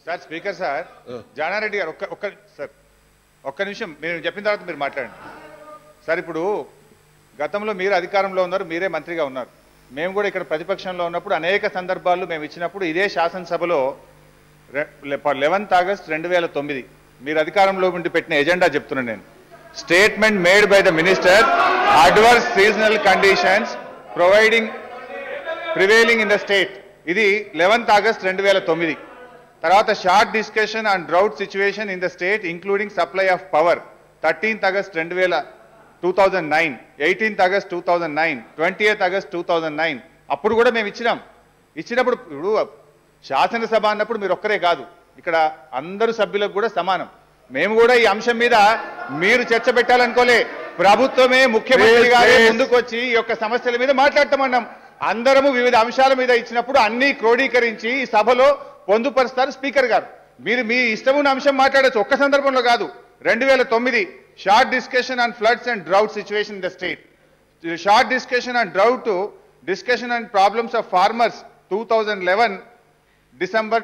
Sir speaker sir Jana Reddy గారు ఒక్క నిమిషం మీరు చెప్పిన తర్వాత మీరు మాట్లాడండి సార్. ఇప్పుడు గతంలో మీరు అధికారంలో ఉన్నారు, మీరే మంత్రిగా ఉన్నారు. మేము కూడా ఇక్కడ ప్రతిపక్షంలో ఉన్నప్పుడు అనేక సందర్భాల్లో మేము ఇచ్చినప్పుడు ఇదే శాసనసభలో 11 ఆగస్ట్ 2009 మీరు అధికారంలో ఉండి పెట్టిన ఎజెండా చెప్తున్నాను నేను. Statement made by the minister adverse seasonal conditions prevailing in the state. ఇది 11 ఆగస్ట్ 2009. తర్వాత short discussion on drought situation in the state including supply of power 13 August 2009, 18 August 2009, 20 August 2009. అప్పుడు కూడా మేము ఇచ్చినప్పుడు ఇప్పుడు శాసనసభ అన్నప్పుడు మీరు ఒక్కరే కాదు, ఇక్కడ అందరు సభ్యులకు కూడా సమానం. మేము కూడా ఈ అంశం మీద మీరు చర్చ పెట్టాలనుకోలే, ప్రభుత్వమే ముఖ్యమంత్రి గారే ముందుకొచ్చి ఈ యొక్క సమస్యల మీద మాట్లాడతామన్నాం. అందరము వివిధ అంశాల మీద ఇచ్చినప్పుడు అన్ని క్రోడీకరించి ఈ సభలో పొందుపరుస్తారు స్పీకర్ గారు. మీరు మీ ఇష్టమున్న అంశం మాట్లాడచ్చు, ఒక్క సందర్భంలో కాదు. 2009 short discussion on floods and drought situation in the state, short discussion on drought discussion on problems of farmers 2011 December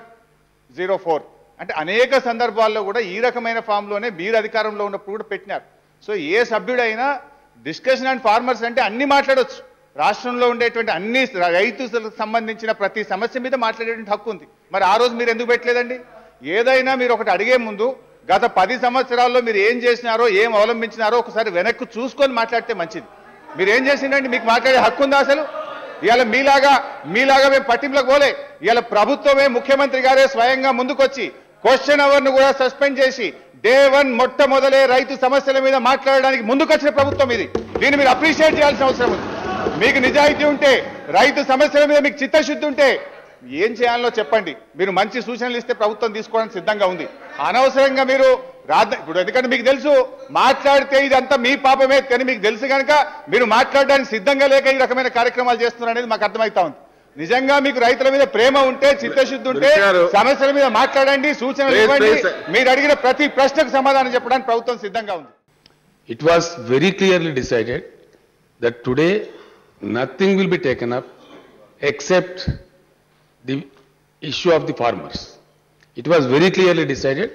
04. అంటే అనేక సందర్భాల్లో కూడా ఈ రకమైన ఫామ్లోనే మీరు అధికారంలో ఉన్నప్పుడు కూడా పెట్టినారు. సో ఏ సభ్యుడైనా డిస్కషన్ ఆన్ ఫార్మర్స్ అంటే అన్ని మాట్లాడవచ్చు. రాష్ట్రంలో ఉండేటువంటి అన్ని రైతులకు సంబంధించిన ప్రతి సమస్య మీద మాట్లాడేటువంటి హక్కు ఉంది. మరి ఆ రోజు మీరు ఎందుకు పెట్టలేదండి? ఏదైనా మీరు ఒకటి అడిగే ముందు గత 10 సంవత్సరాల్లో మీరు ఏం చేసినారో, ఏం అవలంబించినారో ఒకసారి వెనక్కి చూసుకొని మాట్లాడితే మంచిది. మీరు ఏం చేసిందండి? మీకు మాట్లాడే హక్కు ఉందా అసలు? ఇవాళ మీలాగా మేము పట్టింపులకు పోలే. ఇవాళ ప్రభుత్వమే ముఖ్యమంత్రి గారే స్వయంగా ముందుకొచ్చి క్వశ్చన్ అవర్ను కూడా సస్పెండ్ చేసి డే 1 మొట్టమొదలే రైతు సమస్యల మీద మాట్లాడడానికి ముందుకొచ్చిన ప్రభుత్వం ఇది. దీన్ని మీరు అప్రిషియేట్ చేయాల్సిన అవసరం ఉంది. మీకు నిజాయితీ ఉంటే, రైతు సమస్యల మీద మీకు చిత్తశుద్ధి ఉంటే ఏం చేయాలో చెప్పండి. మీరు మంచి సూచనలు ఇస్తే ప్రభుత్వం తీసుకోవడానికి సిద్ధంగా ఉంది. అనవసరంగా మీరు ఇప్పుడు ఎందుకంటే మీకు తెలుసు మాట్లాడితే ఇదంతా మీ పాపమే కానీ మీకు తెలుసు కనుక మీరు మాట్లాడడానికి సిద్ధంగా లేక ఈ రకమైన కార్యక్రమాలు చేస్తున్నారు అనేది మాకు అర్థమవుతా ఉంది. నిజంగా మీకు రైతుల మీద ప్రేమ ఉంటే, చిత్తశుద్ధి ఉంటే సమస్యల మీద మాట్లాడండి, సూచనలు ఇవ్వండి. మీరు అడిగిన ప్రతి ప్రశ్నకు సమాధానం చెప్పడానికి ప్రభుత్వం సిద్ధంగా ఉంది. It was very clearly decided that today nothing will be taken up except the issue of the farmers. It was very clearly decided.